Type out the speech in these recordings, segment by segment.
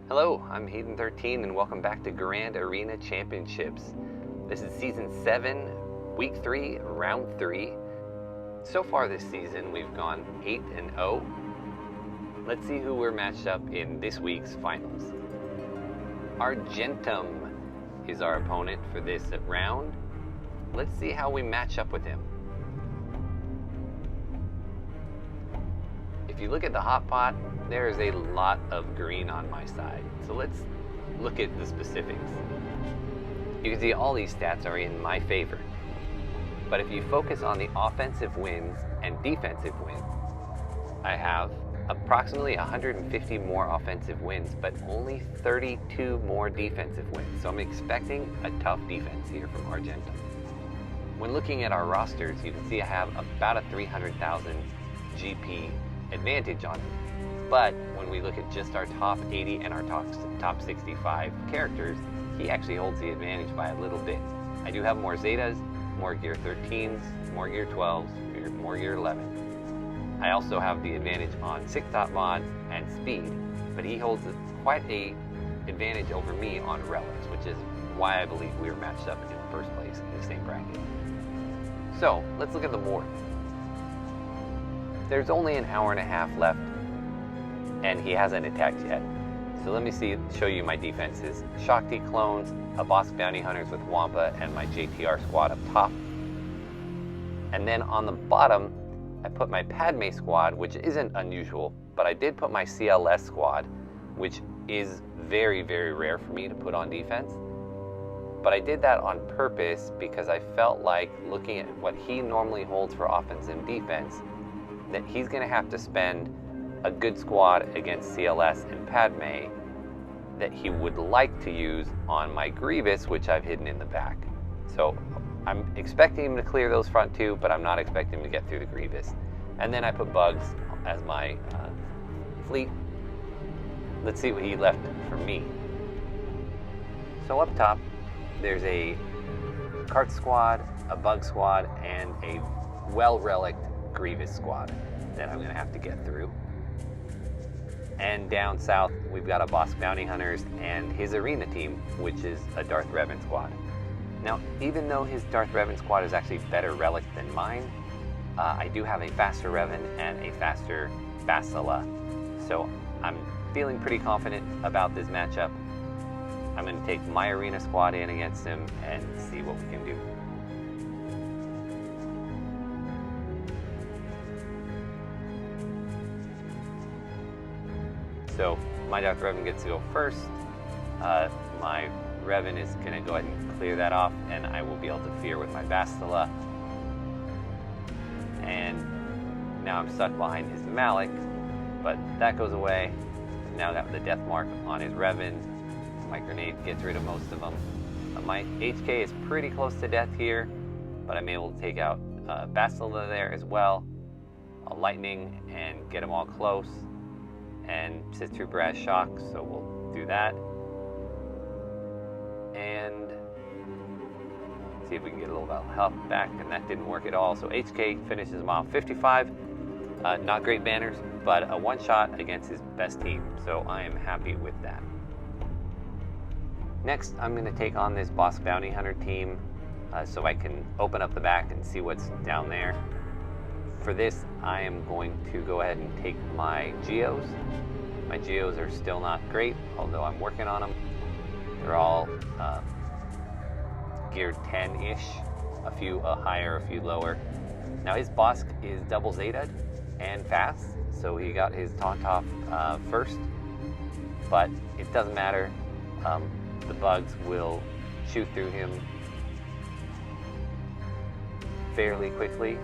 Hello, I'm Hayden13 and welcome back to Grand Arena Championships. This is Season 7, Week 3, Round 3. So far this season we've gone 8-0. Let's see who we're matched up in this week's finals. Argentum is our opponent for this round. Let's see how we match up with him. If you look at the hot pot, there is a lot of green on my side. So let's look at the specifics. You can see all these stats are in my favor. But if you focus on the offensive wins and defensive wins, I have approximately 150 more offensive wins, but only 32 more defensive wins. So I'm expecting a tough defense here from Argentum. When looking at our rosters, you can see I have about a 300,000 GP advantage on him. But when we look at just our top 80 and our top 65 characters, he actually holds the advantage by a little bit. I do have more Zetas, more Gear 13s, more Gear 12s, more Gear 11. I also have the advantage on 6-dot mods and speed, but he holds quite a advantage over me on relics, which is why I believe we were matched up in the first place in the same bracket. So let's look at the board. There's only an hour and a half left, and he hasn't attacked yet. So let me show you my defenses. Shakti clones, a Bosk Bounty Hunters with Wampa, and my JTR squad up top. And then on the bottom, I put my Padme squad, which isn't unusual, but I did put my CLS squad, which is very, very rare for me to put on defense. But I did that on purpose because I felt like, looking at what he normally holds for offense and defense, that he's going to have to spend a good squad against CLS and Padme that he would like to use on my Grievous, which I've hidden in the back. So I'm expecting him to clear those front two, but I'm not expecting him to get through the Grievous. And then I put Bugs as my fleet. Let's see what he left for me. So up top, there's a Cart squad, a Bug squad, and a well-reliced Grievous squad that I'm going to have to get through. And down south, we've got a Bosk Bounty Hunters and his arena team, which is a Darth Revan squad. Now, even though his Darth Revan squad is actually better relic than mine, I do have a faster Revan and a faster Bastila. So I'm feeling pretty confident about this matchup. I'm going to take my arena squad in against him and see what we can do. So my Darth Revan gets to go first. My Revan is going to go ahead and clear that off, and I will be able to fear with my Bastila. And now I'm stuck behind his Malak, but that goes away. Now got the death mark on his Revan. My grenade gets rid of most of them. My HK is pretty close to death here, but I'm able to take out Bastila there as well. A lightning and get them all close. And sit through Brass Shock, so we'll do that. And see if we can get a little bit of health back, and that didn't work at all. So HK finishes him off 55. Not great banners, but a one-shot against his best team, so I am happy with that. Next, I'm going to take on this Bosk Bounty Hunter team so I can open up the back and see what's down there. For this, I am going to go ahead and take my Geos. My Geos are still not great, although I'm working on them. They're all geared 10-ish, a few higher, a few lower. Now his Bosk is double Zeta'd and fast, so he got his Taunt-Off first, but it doesn't matter. The Bugs will shoot through him fairly quickly.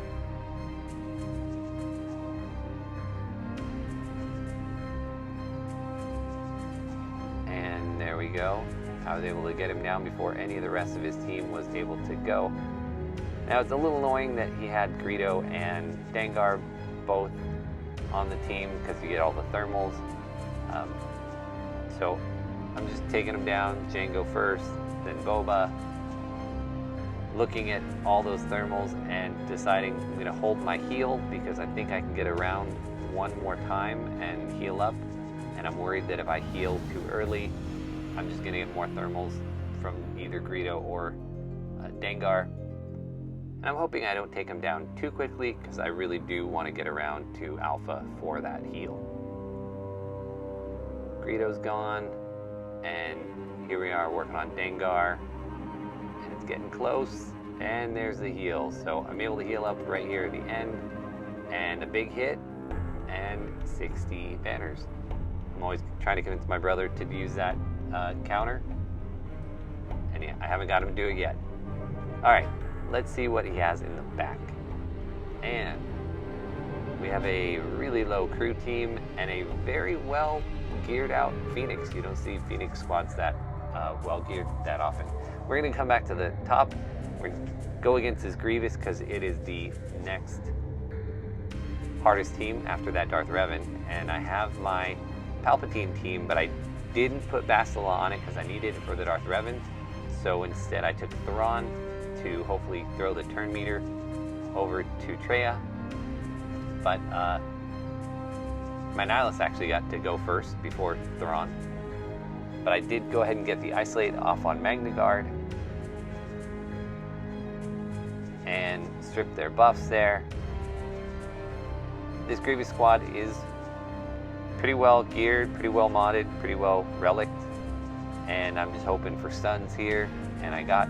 There we go. I was able to get him down before any of the rest of his team was able to go. Now it's a little annoying that he had Greedo and Dengar both on the team because you get all the thermals. So I'm just taking him down. Jango first, then Boba. Looking at all those thermals and deciding I'm going to hold my heal because I think I can get around one more time and heal up and I'm worried that if I heal too early, I'm just going to get more thermals from either Greedo or Dengar. And I'm hoping I don't take him down too quickly, because I really do want to get around to Alpha for that heal. Greedo's gone, and here we are working on Dengar, and it's getting close, and there's the heal. So I'm able to heal up right here at the end, and a big hit, and 60 banners. I'm always trying to convince my brother to use that counter, and yeah, I haven't got him to do it yet. Alright, let's see what he has in the back. And we have a really low crew team and a very well geared out Phoenix. You don't see Phoenix squads that well geared that often. We're going to come back to the top. We're going to go against this Grievous because it is the next hardest team after that Darth Revan. And I have my Palpatine team, but I didn't put Bastila on it because I needed it for the Darth Revan. So instead I took Thrawn to hopefully throw the turn meter over to Traya. But my Nihilus actually got to go first before Thrawn. But I did go ahead and get the Isolate off on Magna Guard and strip their buffs there. This Grievous squad is pretty well geared, pretty well modded, pretty well relicked. And I'm just hoping for stuns here. And I got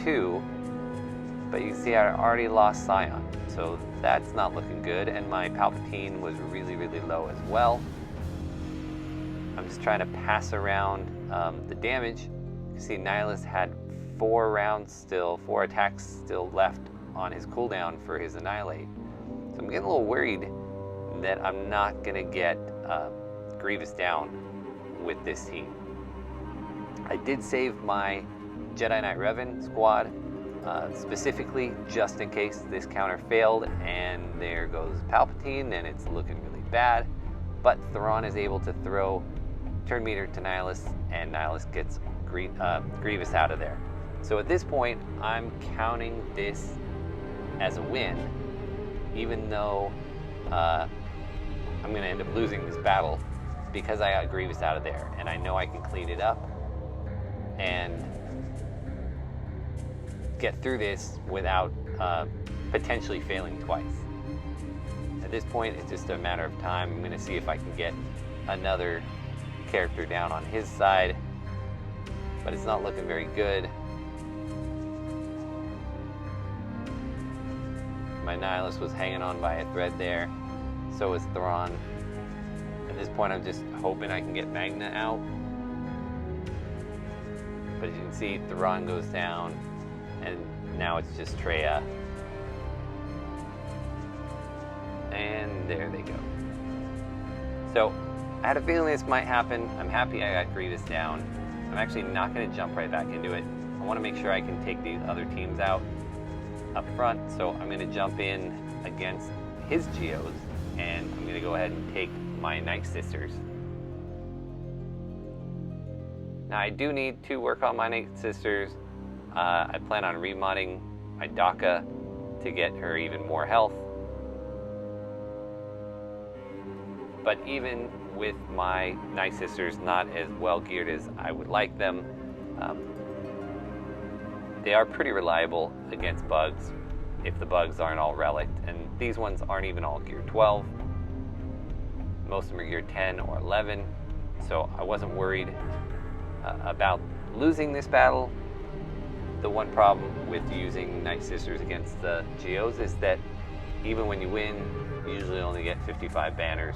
2. But you can see I already lost Scion, so that's not looking good, and my Palpatine was really, really low as well. I'm just trying to pass around the damage. You see Nihilus had 4 attacks still left on his cooldown for his Annihilate. So I'm getting a little worried that I'm not going to get Grievous down with this team. I did save my Jedi Knight Revan squad, specifically just in case this counter failed, and there goes Palpatine, and it's looking really bad. But Thrawn is able to throw turn meter to Nihilus, and Nihilus gets Grievous out of there. So at this point, I'm counting this as a win, even though I'm going to end up losing this battle because I got Grievous out of there, and I know I can clean it up and get through this without potentially failing twice. At this point, it's just a matter of time. I'm going to see if I can get another character down on his side, but it's not looking very good. My Nihilus was hanging on by a thread there, so was Thrawn. At this point, I'm just hoping I can get Magna out. But as you can see, Thrawn goes down, and now it's just Traya. And there they go. So, I had a feeling this might happen. I'm happy I got Grievous down. I'm actually not going to jump right back into it. I want to make sure I can take these other teams out up front, so I'm going to jump in against his Geos, and I'm going to go ahead and take my Night Sisters. Now I do need to work on my Night Sisters. I plan on remodding my Daka to get her even more health. But even with my Night Sisters not as well geared as I would like them, they are pretty reliable against bugs if the bugs aren't all relicked, and these ones aren't even all geared 12. Most of them are geared 10 or 11, so I wasn't worried about losing this battle. The one problem with using Night Sisters against the Geos is that even when you win, you usually only get 55 banners.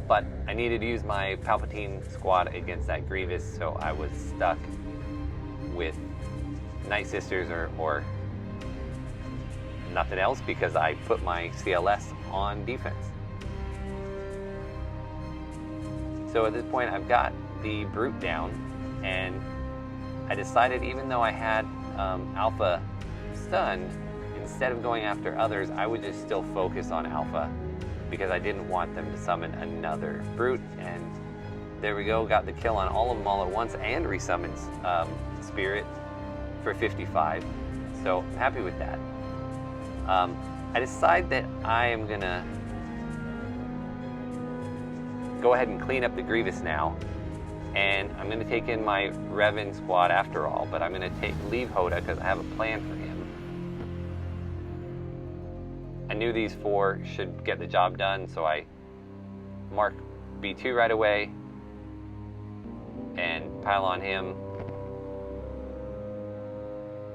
But I needed to use my Palpatine squad against that Grievous, so I was stuck with Night Sisters or nothing else because I put my CLS on defense. So at this point, I've got the Brute down, and I decided, even though I had Alpha stunned, instead of going after others, I would just still focus on Alpha, because I didn't want them to summon another Brute. And there we go, got the kill on all of them all at once, and resummons Spirit for 55. So I'm happy with that. I decide that I am gonna go ahead and clean up the Grievous now. And I'm going to take in my Revan squad after all, but I'm going to leave Hoda because I have a plan for him. I knew these 4 should get the job done, so I mark B2 right away and pile on him.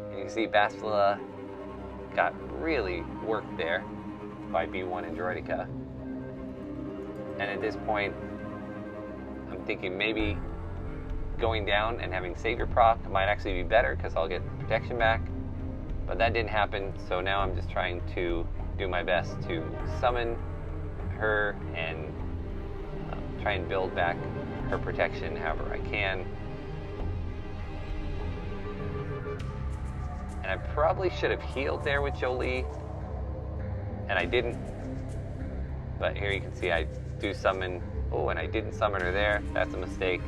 And you can see Bastila got really worked there by B1 and Droideka. And at this point, I'm thinking maybe going down and having Savior proc might actually be better because I'll get protection back. But that didn't happen, so now I'm just trying to do my best to summon her and try and build back her protection however I can. And I probably should have healed there with Jolie, and I didn't. But here you can see I do summon. Oh, and I didn't summon her there. That's a mistake.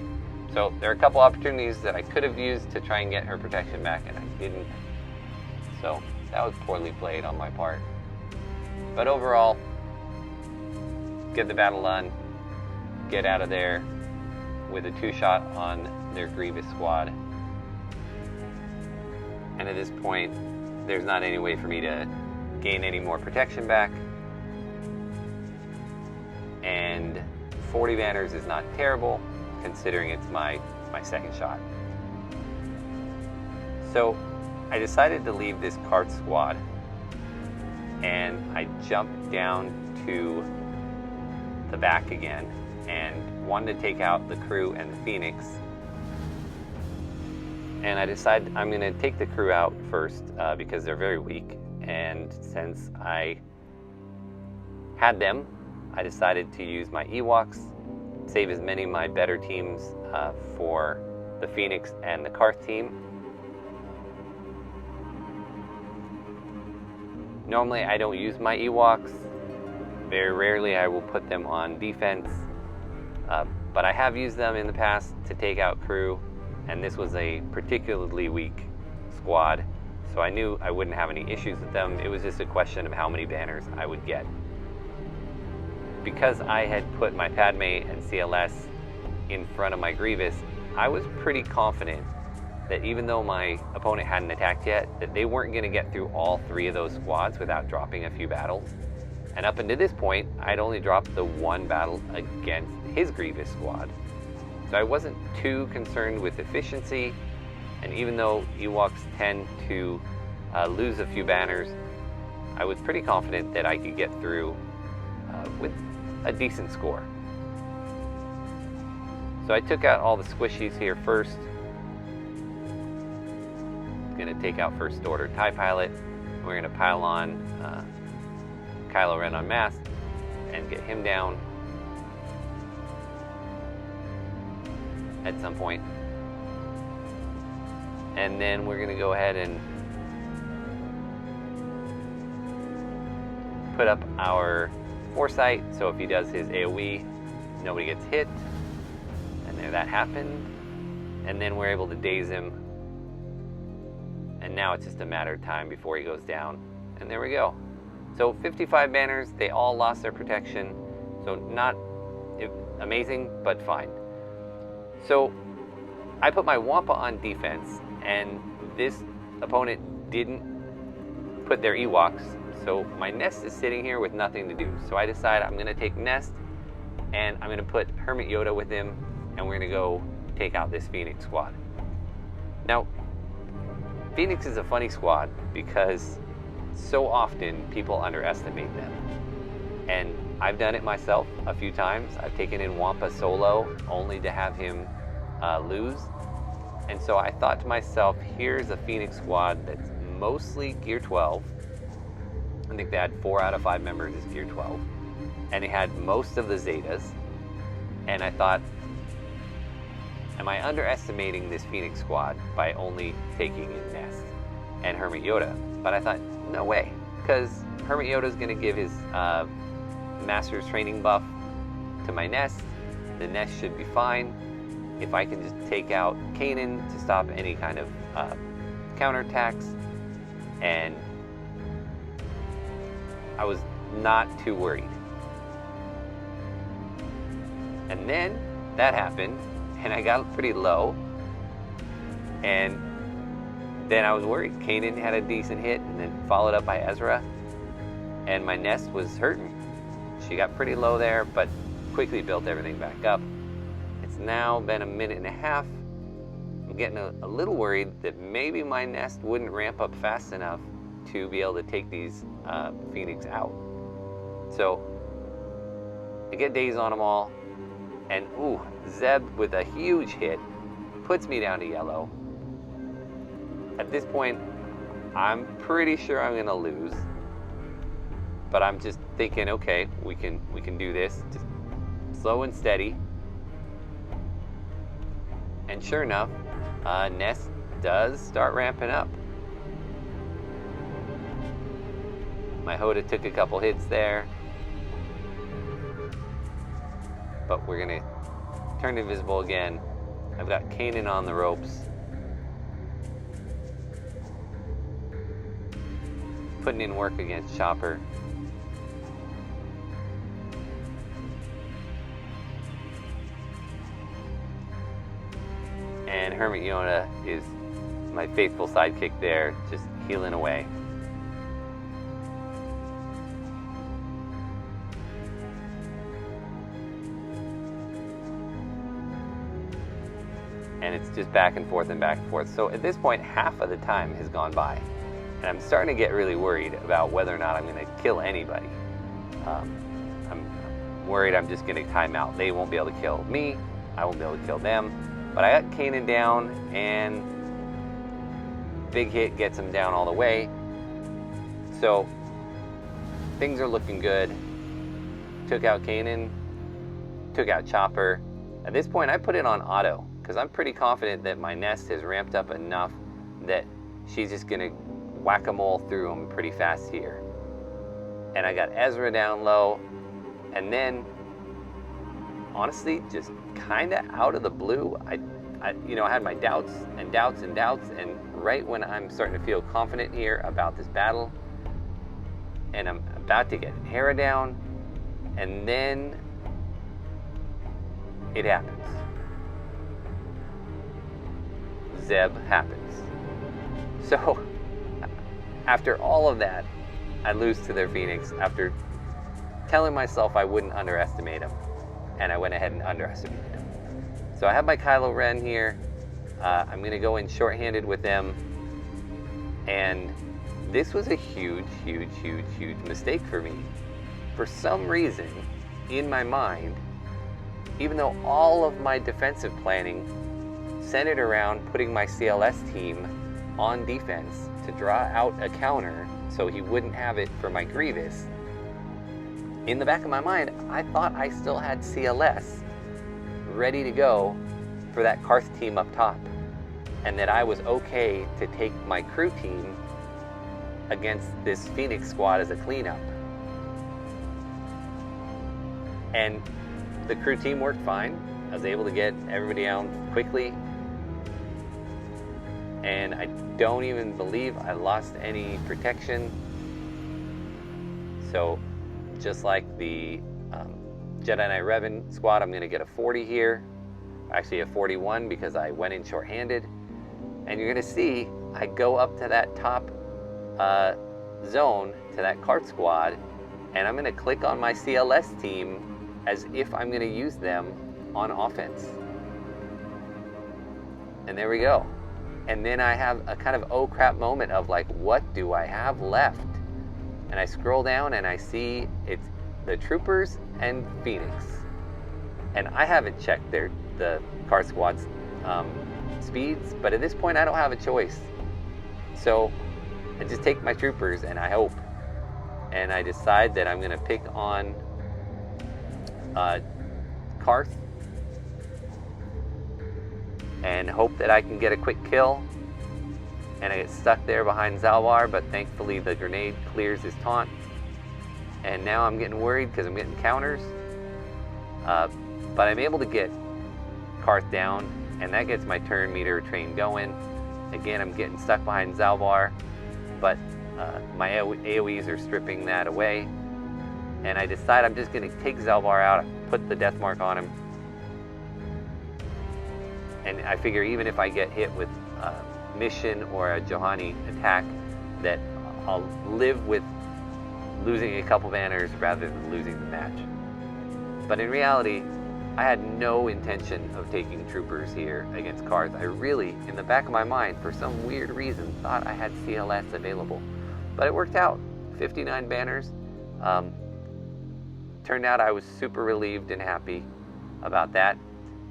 So there are a couple opportunities that I could have used to try and get her protection back, and I didn't. So that was poorly played on my part. But overall, get the battle done, get out of there with a 2-shot on their Grievous squad. And at this point, there's not any way for me to gain any more protection back. And 40 banners is not terrible, considering it's my second shot. So I decided to leave this cart squad, and I jumped down to the back again and wanted to take out the crew and the Phoenix. And I decided I'm going to take the crew out first because they're very weak, and since I had them, I decided to use my Ewoks, save as many of my better teams for the Phoenix and the Karth team. Normally I don't use my Ewoks. Very rarely I will put them on defense, but I have used them in the past to take out crew, and this was a particularly weak squad, so I knew I wouldn't have any issues with them. It was just a question of how many banners I would get. Because I had put my Padme and CLS in front of my Grievous, I was pretty confident that even though my opponent hadn't attacked yet, that they weren't going to get through all 3 of those squads without dropping a few battles. And up until this point, I'd only dropped the 1 battle against his Grievous squad. So I wasn't too concerned with efficiency, and even though Ewoks tend to lose a few banners, I was pretty confident that I could get through with a decent score. So I took out all the squishies here first. Going to take out First Order TIE Pilot. We're going to pile on Kylo Ren on mast and get him down at some point. And then we're going to go ahead and put up our Foresight, so if he does his AoE, nobody gets hit. And there, that happened. And then we're able to daze him. And now it's just a matter of time before he goes down. And there we go. So 55 banners, they all lost their protection. So not amazing, but fine. So I put my Wampa on defense, and this opponent didn't put their Ewoks. So my Nest is sitting here with nothing to do. So I decide I'm going to take Nest, and I'm going to put Hermit Yoda with him, and we're going to go take out this Phoenix squad. Now, Phoenix is a funny squad because so often people underestimate them. And I've done it myself a few times. I've taken in Wampa solo only to have him lose. And so I thought to myself, here's a Phoenix squad that's mostly Gear 12. I think they had 4 out of 5 members as Gear 12. And they had most of the Zetas. And I thought, am I underestimating this Phoenix squad by only taking in Nest and Hermit Yoda? But I thought, no way. Because Hermit Yoda is going to give his Master's Training buff to my Nest. The Nest should be fine. If I can just take out Kanan to stop any kind of counterattacks, and I was not too worried. And then that happened, and I got pretty low, and then I was worried. Kanan had a decent hit, and then followed up by Ezra, and my nest was hurting. She got pretty low there, but quickly built everything back up. It's now been a minute and a half. I'm getting a little worried that maybe my nest wouldn't ramp up fast enough to be able to take these Phoenix out. So I get days on them all, and ooh, Zeb with a huge hit puts me down to yellow. At this point, I'm pretty sure I'm gonna lose, but I'm just thinking, okay, we can do this, just slow and steady. And sure enough, nest does start ramping up. My Hoda took a couple hits there, but we're gonna turn invisible again. I've got Kanan on the ropes, putting in work against Chopper. And Hermit Yona is my faithful sidekick there, just healing away. And it's just back and forth and back and forth. So at this point, half of the time has gone by. And I'm starting to get really worried about whether or not I'm going to kill anybody. I'm worried I'm just going to time out. They won't be able to kill me. I won't be able to kill them. But I got Kanan down, and big hit gets him down all the way. So things are looking good. Took out Kanan, took out Chopper. At this point, I put it on auto because I'm pretty confident that my nest has ramped up enough that she's just gonna whack-a-mole through them pretty fast here. And I got Ezra down low, and then honestly, just kind of out of the blue, I had my doubts, and right when I'm starting to feel confident here about this battle, and I'm about to get Hera down, and then it happens. Zeb happens. So, after all of that, I lose to their Phoenix after telling myself I wouldn't underestimate him, and I went ahead and underestimated him. So I have my Kylo Ren here. I'm going to go in shorthanded with them, and this was a huge mistake for me. For some reason, in my mind, even though all of my defensive planning centered around putting my CLS team on defense to draw out a counter so he wouldn't have it for my Grievous, in the back of my mind, I thought I still had CLS ready to go for that Karth team up top, and that I was okay to take my crew team against this Phoenix squad as a cleanup. And the crew team worked fine. I was able to get everybody out quickly, and I don't even believe I lost any protection. So just like the Jedi Knight Revan squad, I'm going to get a 40 here. Actually a 41 because I went in shorthanded. And you're going to see I go up to that top zone, to that cart squad, and I'm going to click on my CLS team as if I'm going to use them on offense. And there we go. And then I have a kind of oh crap moment of like, what do I have left? And I scroll down and I see it's the Troopers and Phoenix. And I haven't checked the car squad's speeds, but at this point I don't have a choice. So I just take my Troopers and I hope. And I decide that I'm going to pick on Karth and hope that I can get a quick kill. And I get stuck there behind Zalbar, but thankfully the grenade clears his taunt. And now I'm getting worried because I'm getting counters. But I'm able to get Karth down, and that gets my turn meter train going. Again, I'm getting stuck behind Zalbar, but my AoEs are stripping that away. And I decide I'm just going to take Zalbar out, put the death mark on him, And I figure even if I get hit with a mission or a Johanny attack, that I'll live with losing a couple banners rather than losing the match. But in reality, I had no intention of taking troopers here against cards. I really, in the back of my mind, for some weird reason, thought I had CLS available. But it worked out. 59 banners. Turned out I was super relieved and happy about that.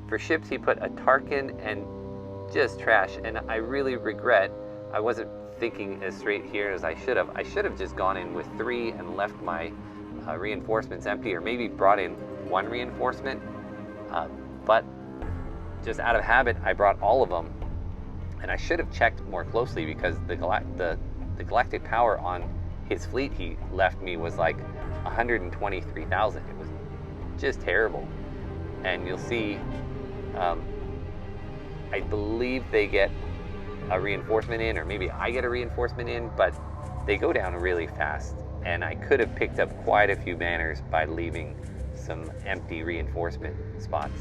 For ships, he put a Tarkin and just trash. And I really regret I wasn't thinking as straight here as I should have. I should have just gone in with 3 and left my reinforcements empty, or maybe brought in 1 reinforcement. But just out of habit, I brought all of them, and I should have checked more closely, because the galactic power on his fleet he left me was like 123,000. It was just terrible. And you'll see, I believe they get a reinforcement in, or maybe I get a reinforcement in, but they go down really fast. And I could have picked up quite a few banners by leaving some empty reinforcement spots.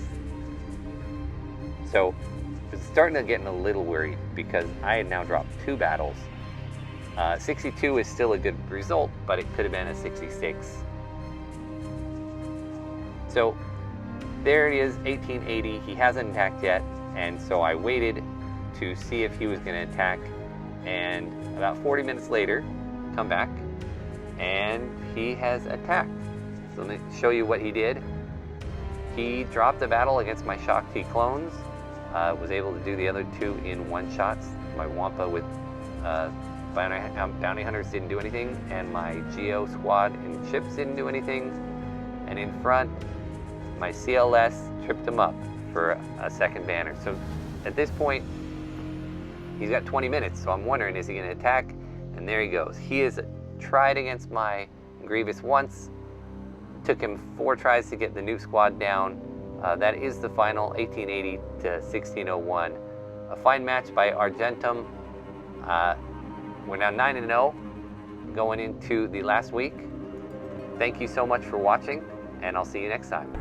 So I was starting to get a little worried, because I had now dropped 2 battles. 62 is still a good result, but it could have been a 66. So there it is, 1880. He hasn't attacked yet, and so I waited to see if he was going to attack. And about 40 minutes later, come back, and he has attacked. So let me show you what he did. He dropped a battle against my Shock T clones. Was able to do the other 2 in 1 shots. My Wampa with bounty hunters didn't do anything, and my Geo squad and ships didn't do anything. And in front, my CLS tripped him up for a 2nd banner. So at this point, he's got 20 minutes. So I'm wondering, is he going to attack? And there he goes. He has tried against my Grievous once. Took him 4 tries to get the nuke squad down. That is the final, 1880 to 1601. A fine match by Argentum. We're now 9-0 going into the last week. Thank you so much for watching, and I'll see you next time.